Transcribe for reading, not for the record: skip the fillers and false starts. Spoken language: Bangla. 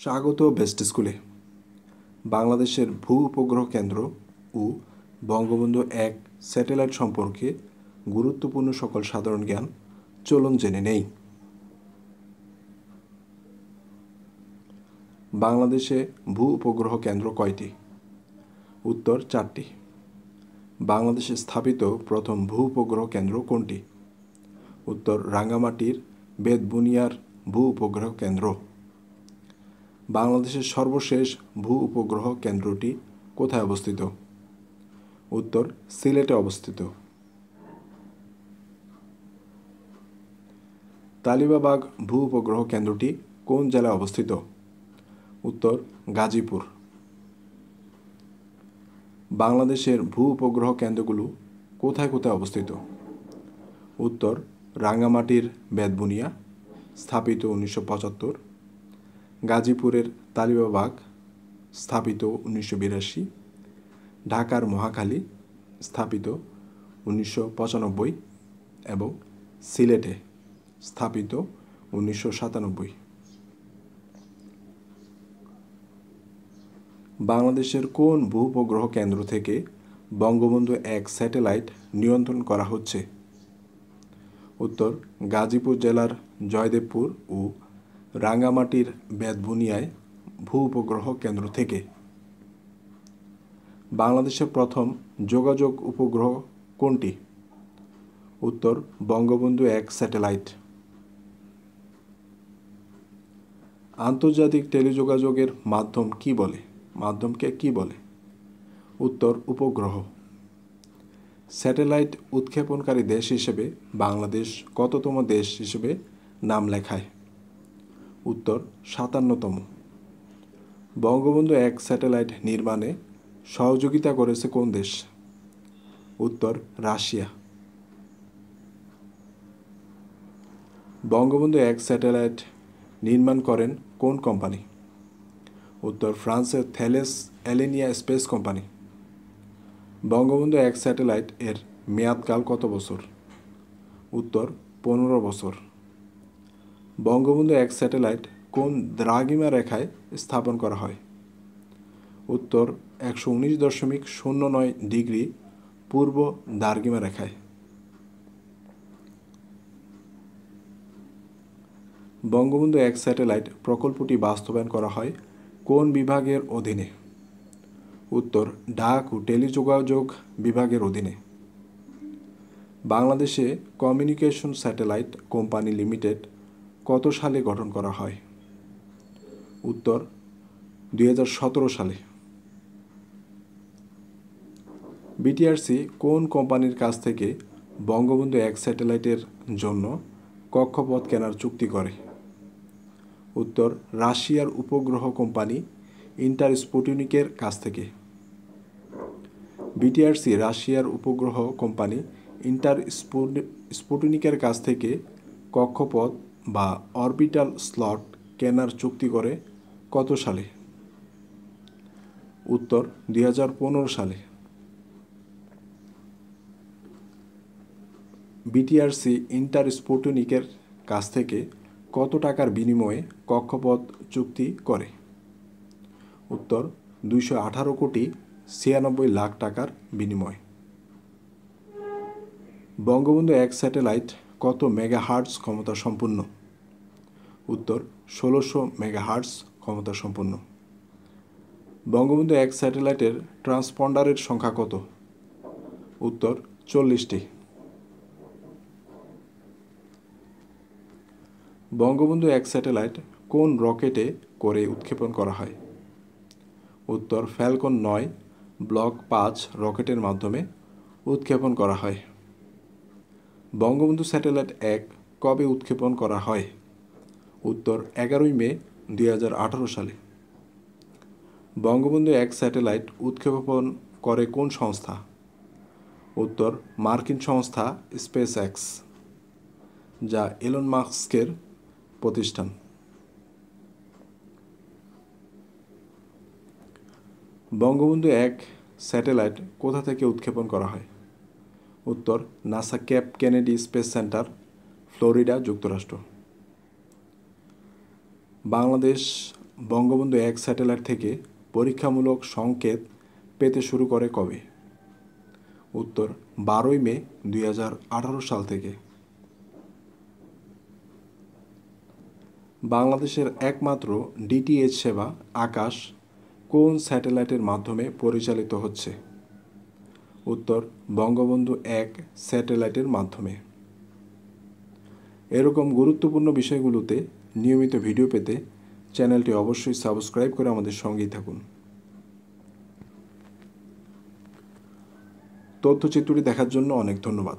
স্বাগত বেস্ট স্কুলে। বাংলাদেশের ভূ উপগ্রহ কেন্দ্র ও বঙ্গবন্ধু ১ স্যাটেলাইট সম্পর্কে গুরুত্বপূর্ণ সকল সাধারণ জ্ঞান চলুন জেনে নেই। বাংলাদেশে ভূ উপগ্রহ কেন্দ্র কয়টি? উত্তর ৪টি। বাংলাদেশে স্থাপিত প্রথম ভূ উপগ্রহ কেন্দ্র কোনটি? উত্তর রাঙ্গামাটির বেতবুনিয়ার ভূ উপগ্রহ কেন্দ্র। বাংলাদেশের সর্বশেষ ভূ উপগ্রহ কেন্দ্রটি কোথায় অবস্থিত? উত্তর সিলেটে অবস্থিত। তালিবাবাগ ভূ উপগ্রহ কেন্দ্রটি কোন জেলায় অবস্থিত? উত্তর গাজীপুর। বাংলাদেশের ভূ উপগ্রহ কেন্দ্রগুলো কোথায় কোথায় অবস্থিত? উত্তর রাঙ্গামাটির বেতবুনিয়া, স্থাপিত ১৯৭৫। গাজীপুরের তালিবাবাগ, স্থাপিত ১৯৮২। ঢাকার মহাখালী, স্থাপিত ১৯৯৫ এবং সিলেটে স্থাপিত ১৯৯৭। বাংলাদেশের কোন ভূ উপগ্রহ কেন্দ্র থেকে বঙ্গবন্ধু ১ স্যাটেলাইট নিয়ন্ত্রণ করা হচ্ছে? উত্তর গাজীপুর জেলার জয়দেবপুর ও রাঙ্গামাটির বেতবুনিয়ায় ভূ উপগ্রহ কেন্দ্র থেকে। বাংলাদেশের প্রথম যোগাযোগ উপগ্রহ কোনটি? উত্তর বঙ্গবন্ধু ১ স্যাটেলাইট। আন্তর্জাতিক টেলিযোগাযোগের মাধ্যমকে কি বলে? উত্তর উপগ্রহ। স্যাটেলাইট উৎক্ষেপণকারী দেশ হিসেবে বাংলাদেশ কততম দেশ হিসেবে নাম লেখায়? উত্তর ৫৭তম। বঙ্গবন্ধু ১ স্যাটেলাইট নির্মাণে সহযোগিতা করেছে কোন দেশ? উত্তর রাশিয়া। বঙ্গবন্ধু ১ স্যাটেলাইট নির্মাণ করেন কোন কোম্পানি? উত্তর ফ্রান্সের Thales Alenia Space company. Bangabandhu ১ satellite এর মেয়াদকাল কত বছর? উত্তর ১৫ বছর। বঙ্গবন্ধু ১ স্যাটেলাইট কোন দ্রাঘিমা রেখায় স্থাপন করা হয়? উত্তর ১১৯.০৯ ডিগ্রি পূর্ব দ্রাঘিমা রেখায়। বঙ্গবন্ধু ১ স্যাটেলাইট প্রকল্পটি বাস্তবায়ন করা হয় কোন বিভাগের অধীনে? উত্তর ডাক ও টেলিযোগাযোগ বিভাগের অধীনে। বাংলাদেশে কমিউনিকেশন স্যাটেলাইট কোম্পানি লিমিটেড কত সালে গঠন করা হয়? উত্তর ২০১৭ সালে। বিটিআরসি কোন কোম্পানির কাছ থেকে বঙ্গবন্ধু ১ স্যাটেলাইটের জন্য কক্ষপথ কেনার চুক্তি করে? উত্তর রাশিয়ার উপগ্রহ কোম্পানি ইন্টারস্পুটনিকের কাছ থেকে। বিটিআরসি রাশিয়ার উপগ্রহ কোম্পানি ইন্টারস্পুটনিকের কাছ থেকে কক্ষপথ বা অরবিটাল স্লট কেনার চুক্তি করে কত সালে? উত্তর ২০১৫ সালে। বিটিআরসি ইন্টারস্পুটনিকের কাছ থেকে কত টাকার বিনিময়ে কক্ষপথ চুক্তি করে? উত্তর ২১৮,৯৬,০০,০০০ টাকার বিনিময়। বঙ্গবন্ধু ১ স্যাটেলাইট কত মেগাহার্টজ ক্ষমতা সম্পন্ন? উত্তর ১৬০০ মেগাহার্টজ ক্ষমতা সম্পন্ন। বঙ্গবন্ধু ১ স্যাটেলাইটের ট্রান্সপন্ডারের সংখ্যা কত? উত্তর ৪০টি। বঙ্গবন্ধু ১ স্যাটেলাইট কোন রকেটে করে উৎক্ষেপণ করা হয়? উত্তর ফ্যালকন ৯ ব্লক ৫ রকেটের মাধ্যমে উৎক্ষেপণ করা হয়। বঙ্গবন্ধু স্যাটেলাইট ১ কবে উৎক্ষেপণ করা হয়? উত্তর ১১ই মে ২০১৮ সালে। বঙ্গবন্ধু ১ স্যাটেলাইট উৎক্ষেপণ করে কোন সংস্থা? উত্তর মার্কিন সংস্থা স্পেস এক্স, যা এলন মাস্কের প্রতিষ্ঠান। বঙ্গবন্ধু ১ স্যাটেলাইট কোথা থেকে উৎক্ষেপণ করা হয়? উত্তর NASA cap Kennedy space centre, Florida, যুক্তরাষ্ট্র। বাংলাদেশ বঙ্গবন্ধু 1 স্যাটেলাইট থেকে পরীক্ষামূলক সংকেত পেতে শুরু করে কবে? উত্তর 12ই মে 2018 সাল থেকে। বাংলাদেশের একমাত্র ডিটিএইচ সেবা আকাশ কোন স্যাটেলাইটের মাধ্যমে পরিচালিত হচ্ছে? উত্তর বঙ্গবন্ধু 1 স্যাটেলাইটের মাধ্যমে। এরকম গুরুত্বপূর্ণ বিষয়গুলোতে নিয়মিত ভিডিও পেতে চ্যানেলটি অবশ্যই সাবস্ক্রাইব করে আমাদের সঙ্গেই থাকুন। তথ্যচিত্রটি দেখার জন্য অনেক ধন্যবাদ।